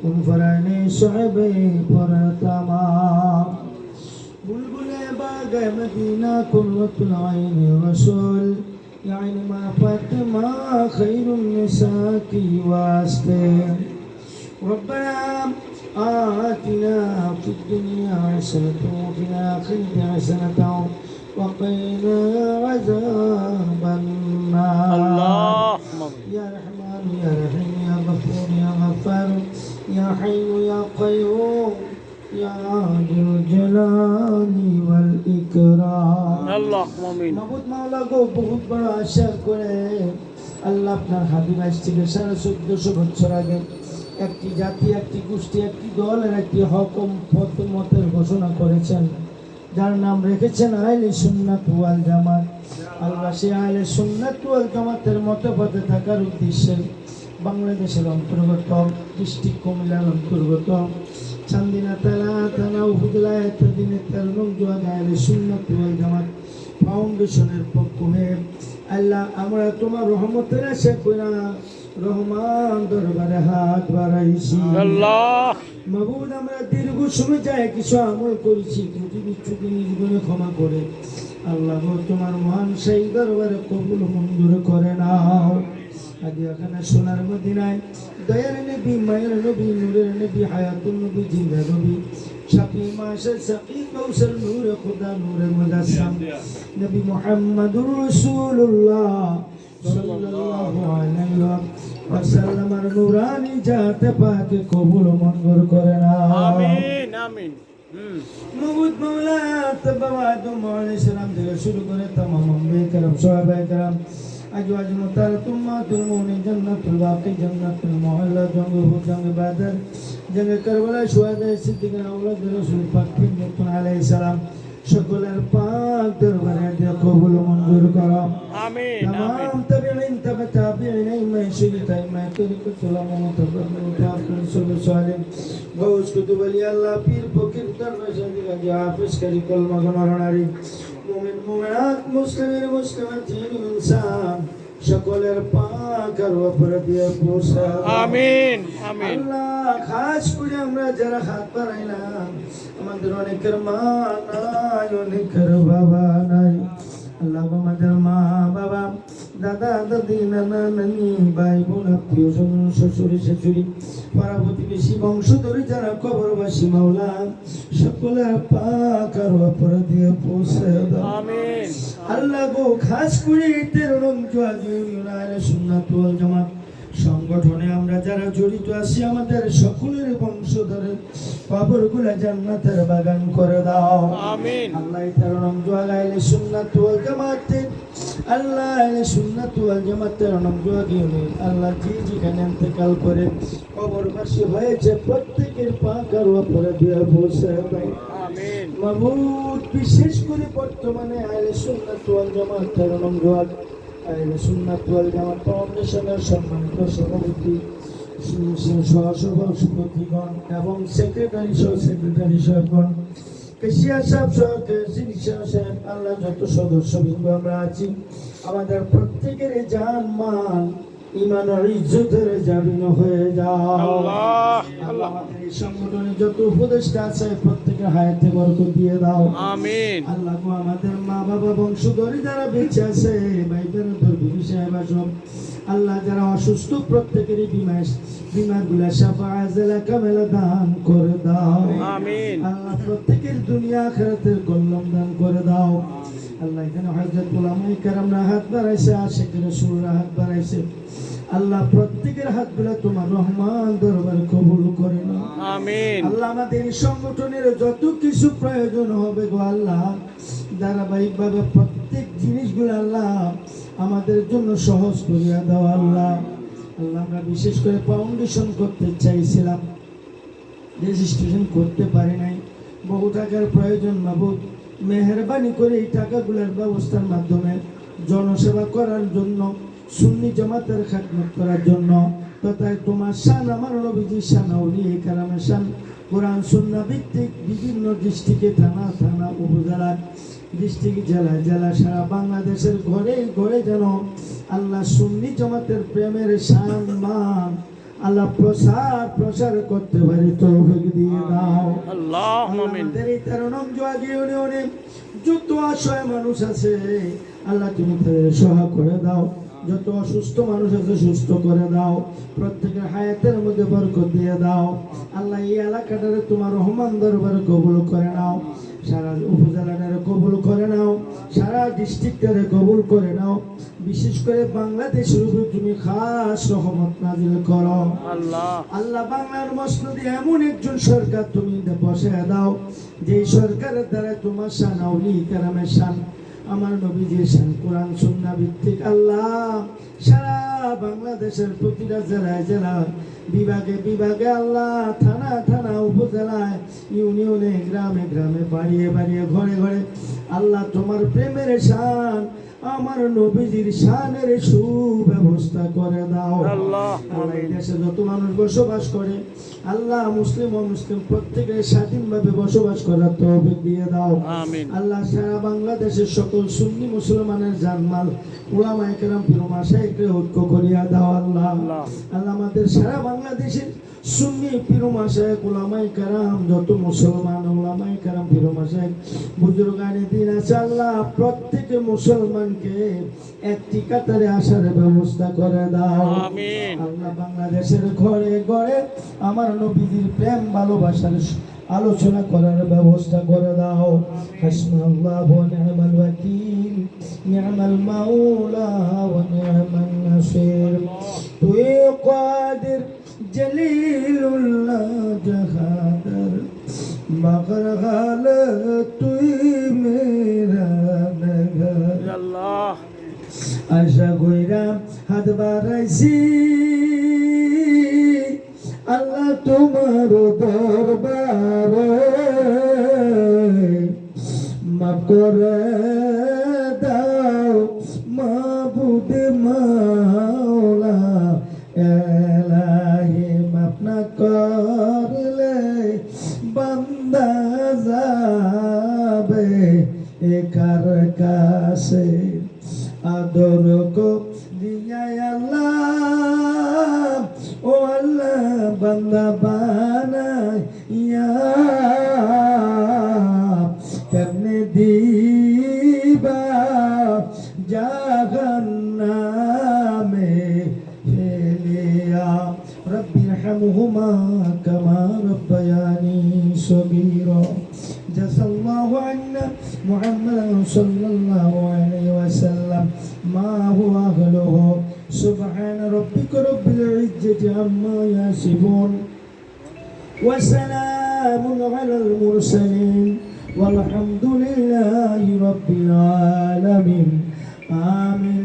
उन फराने शोबे पर तमाम बुलबुले बाग़ मदीना कुर्रतुल आइन रसूल याइन मा फातिमा खैरुन निसा की वास्ते रब्बना आतिना फिद दुनिया हसनतन वफिल आखिरति हसनतन वक़िना अज़ाबन नार या रहमान या रहीम या गफूर या गफ्फार या हय्यु या क़य्यूम या जुल जलाली वल इकराम আল্লাহুম্মা আমিন। মাবুদ মাওলা গো, বহুত বড় আশা করে আল্লাহ আপনার হাবিব আসছিলেন 1450 বছর আগে। একটি জাতি, একটি গোষ্ঠী, একটি দল আর একটি হকম মতের ঘোষণা করেছেন, যার নাম রেখেছেন আহলে সুন্নাত ওয়াল জামাত। আল্লাহ সেই আহলে সুন্নাত ওয়াল জামাতের মতপথে থাকার উদ্দেশ্যে বাংলাদেশের অন্তর্গত ডিস্ট্রিক্ট কুমিল্লার অন্তর্গত চান্দিনা থানা উপজেলা এতদিনে 13 নং ওয়ার্ড আহলে সুন্নাত ওয়াল জামাত ফাউন্ডেশনের পক্ষ হয়ে আল্লাহ আমরা তোমার রহমতের আশা কইরা রহমান দরবারে হাত বাড়াইছি। আল্লাহ মাবুদ, আমরা দীর্ঘ সময় যায় কিছু আমল করেছি, ত্রুটি বিচ্যুতি জীবনে ক্ষমা করে আল্লাহ গো তোমার মহান সেই দরবারে কবুল মঞ্জুর করে নাও। আজ এখানে সোনার মদিনায় দয়ার নবী, মায়ের নবী, নূরের নবী, হায়াতুন নবী, জিন্দা নবী, শাফি মাশা সাকি কৌশল নূর খুদা নূরে মুজাসসাম নবী মুহাম্মদুর রাসূলুল্লাহ সাল্লাল্লাহু আলাইহি ওয়াসাল্লাম আর নূরানি জাতে পাকে কবুল মঞ্জুর করে নাও। আমিন আমিন। মাবুদ মাওলা তবাবা আদম আলাইহিস সালাম থেকে শুরু করে तमाम আম্বিয়া کرام সাহাবায়ে کرام আজওয়াজ মুতারাতুম মাতুল মুমিন জান্নাতুল বাকি জান্নাতুল মুআল্লা জঙ্গ জঙ্গ বাদর জঙ্গ কারবালা শুহাদা সিদ্দিকিন আওলাদ রাসূল পাক নূহ আলাইহিস সালাম সকলের পাক দরবারে দিয়ে কবুল মঞ্জুর করো। আমিন तमाम তাবিঈন তাবিঈন ইমাম শরীফ ইমাম তরিকত উলামা মুতাবাদ্দিল মুতাআখির সুবহান সালিম গৌস কুতুব আলী আল্লাহ পীর ফকির দরবেশ গাজী হাফেজ কারি কলমা গণনারী মুমিন মুমিনাত মুসলিমিন মুসলিমাত ইনসান সকলের পাক আর উপরে দিয়ে পৌঁছা। আমিন আমিন। আল্লাহ খাস করে আমরা যারা হাত বাড়াইলাম, আমাদের অনেকের মা নাই, অনেকের বাবা নাই। আল্লাহ আমাদের মা বাবা, দাদা দাদি, নানা নানি, ভাই বোন, আত্মীয় স্বজন, শ্বশুর শাশুড়ি, পাড়া প্রতিবেশী, বংশধরী যারা কবরবাসী মাওলা সকলের পাক আর উপরে দিয়ে পৌঁছে দাও। আমিন। আল্লাহ গো, খাস করে 13 নং আহলে সুন্নাত ওয়াল জামাত সংগঠনে আমরা যারা জড়িত আছি, আমাদের সকলের বংশধরের কবরগুলা জান্নাতের বাগান করে দাও। আমিন। আল্লাহ 13 নং আহলে সুন্নাত ওয়াল জামাতের আল্লাহ আহলে সুন্নাত ওয়াল জামাতের 13 নং আল্লাহ যে যেখানে ইন্তেকাল করে কবরবাসী হয়েছে প্রত্যেকের পাক আর উপরে দিয়ে পৌঁছে দাও। আমিন। মাবুদ, বিশেষ করে বর্তমানে আহলে সুন্নাত ওয়াল জামাত 13 নং আহলে সুন্নাত ওয়াল জামাত ফাউন্ডেশনের সম্মানিত সভাপতি, সহসভাপতিগণ এবং সেক্রেটারি সাহেবগণ, কেশিয়া সাহেব সহ সাহেব, আল্লাহ যত সদস্যবৃন্দ আমরা আছি, আমাদের প্রত্যেকের জান মাল ইমান আর ইজ্জতের জামিন হয়ে যাও। আল্লাহ আমাদের এই সংগঠনে যত উপদেষ্টা আছে প্রত্যেকের হায়াতে বরকত দিয়ে দাও। আমিন। আল্লাহ গো, আমাদের মা বাবা বংশধরী যারা বেঁচে আছে, ভাই বোনদের সাহেব সব আল্লাহ যারা অসুস্থ প্রত্যেকেরই বিমারগুলা শাফা আজলা কামেলা দান করে দাও। আমিন। আল্লাহ প্রত্যেকের দুনিয়া আখিরাতের কল্যাণ দান করে দাও। আল্লাহ এখানে হযরত উলামায়ে কেরামরা হাত বাড়াইছে, আশিক রাসূলরা হাত বাড়াইছে, আল্লাহ প্রত্যেকের হাতগুলা তোমার রহমান দরবারে কবুল করে নাও। আমিন। আল্লাহ আমাদের এই সংগঠনের যত কিছু প্রয়োজন হবে গো আল্লাহ, ধারাবাহিকভাবে প্রত্যেক জিনিসগুলো আল্লাহ আমাদের জন্য সহজ করিয়া দাও। আল্লাহ আল্লাহ আমরা বিশেষ করে ফাউন্ডেশন করতে চাইছিলাম, রেজিস্ট্রেশন করতে পারি নাই, বহু টাকার প্রয়োজন। মাবুদ, মেহেরবানি করে এই টাকাগুলোর ব্যবস্থার মাধ্যমে জনসেবা করার জন্য, সুন্নি জামাতের খেদমত করার জন্য, তথা তোমার শান, আমার নবীজির শান, আউলিয়া কেরামের শান, কোরআন সুন্নাহ ভিত্তিক বিভিন্ন ডিস্ট্রিক্টে, থানা উপজেলা, ডিস্ট্রিক্ট, জেলা সারা বাংলাদেশের ঘরে ঘরে যেন আল্লাহ সুন্নি জামাতের প্রেমের শান মান আল্লাহ প্রসার করতে পারি তৌফিক দিয়ে দাও। আল্লাহুম্মা আমিন। আমাদের এই 13 নং জোয়াগি ইউনিয়নে যত অসহায় মানুষ আছে আল্লাহ তুমি তাদের সহায় করে দাও। যত অসুস্থ মানুষ আছে সুস্থ করে দাও। প্রত্যেকের হায়াতের মধ্যে বরকত দিয়ে দাও। আল্লাহ এই এলাকাটারে তোমার রহমান দরবারে কবুল করে নাও। সারা উপজেলাটারে কবুল করে নাও। সারা ডিস্ট্রিক্টটারে কবুল করে নাও। বিশেষ করে বাংলাদেশের উপর তুমি খাস রহমত নাজিল করো। আল্লাহ বাংলার মসনদে এমন একজন সরকার তুমি বসে দাও যে সরকারের দ্বারা তোমার শান আউলি কেরামের শান আমার নবীজির শান কোরআন সুন্নাহ ভিত্তিক আল্লাহ সারা বাংলাদেশের প্রতিটা জেলায় বিভাগে আল্লাহ থানা উপজেলায় ইউনিয়নে গ্রামে বাড়িয়ে ঘরে আল্লাহ তোমার প্রেমের শান আমার নবীজির শানের সুব্যবস্থা করে দাও। আল্লাহ এই দেশে যত মানুষ বসবাস করে আল্লাহ মুসলিম অমুসলিম প্রত্যেকের স্বাধীনভাবে বসবাস করার তৌফিক দিয়ে দাও। আল্লাহ সারা বাংলাদেশের সকল সুন্নি মুসলমানের জানমাল উলামায়ে কেরাম পীর মাশায়েখকে ঐক্য করিয়া দাও। আল্লাহ আমাদের সারা বাংলাদেশের সুন্নি পীর মাশায়েখ উলামায়ে কেরাম যত মুসলমান উলামায়ে কেরাম পীর মাশায়েখ বুজুর্গানে দিন আছে আল্লাহ প্রত্যেকে মুসলমানকে একটি কাতারে আসার ব্যবস্থা করে দাও। আল্লাহ বাংলাদেশের ঘরে আমার নবীজির প্রেম ভালোবাসার আলোচনা করার ব্যবস্থা করে দাও। হাসবুনাল্লাহু ওয়া নি'মাল ওয়াকিল নি'মাল মাওলা ওয়া নি'মান নাসির। তুই কাদির জলিলুল্লাহ জাহাদার মগর হালত তুই মেরা নগর। আল্লাহ আশা কইরা হাত বাড়াইছি আল্লাহ তোমার দরবারে মাফ করে দাও মাবুদ মাওলা এলাহি মাফ না করলে বান্দা যাবে একার কাছে আদর কো দিয়া আল্লাহ ও আল্লাহ বান্দা বানাইয়া কেমনে দিবা জাহান্নামে ফেলিয়া রব্বিরহামহুমা কামা রব্বায়ানি সগীরা। জাযাল্লাহু আন্না মুহাম্মাদান সাল্লাল্লাহু আলাইহি ওয়াসাল্লাম মা হুয়া আহলুহু সুবহান রাব্বিকা রাব্বিল ইজ্জাতি আম্মা ইয়াসিফুন ওয়া সালামুন আলাল মুরসালিন ওয়ালহামদুলিল্লাহি রাব্বিল আলামিন। আমিন।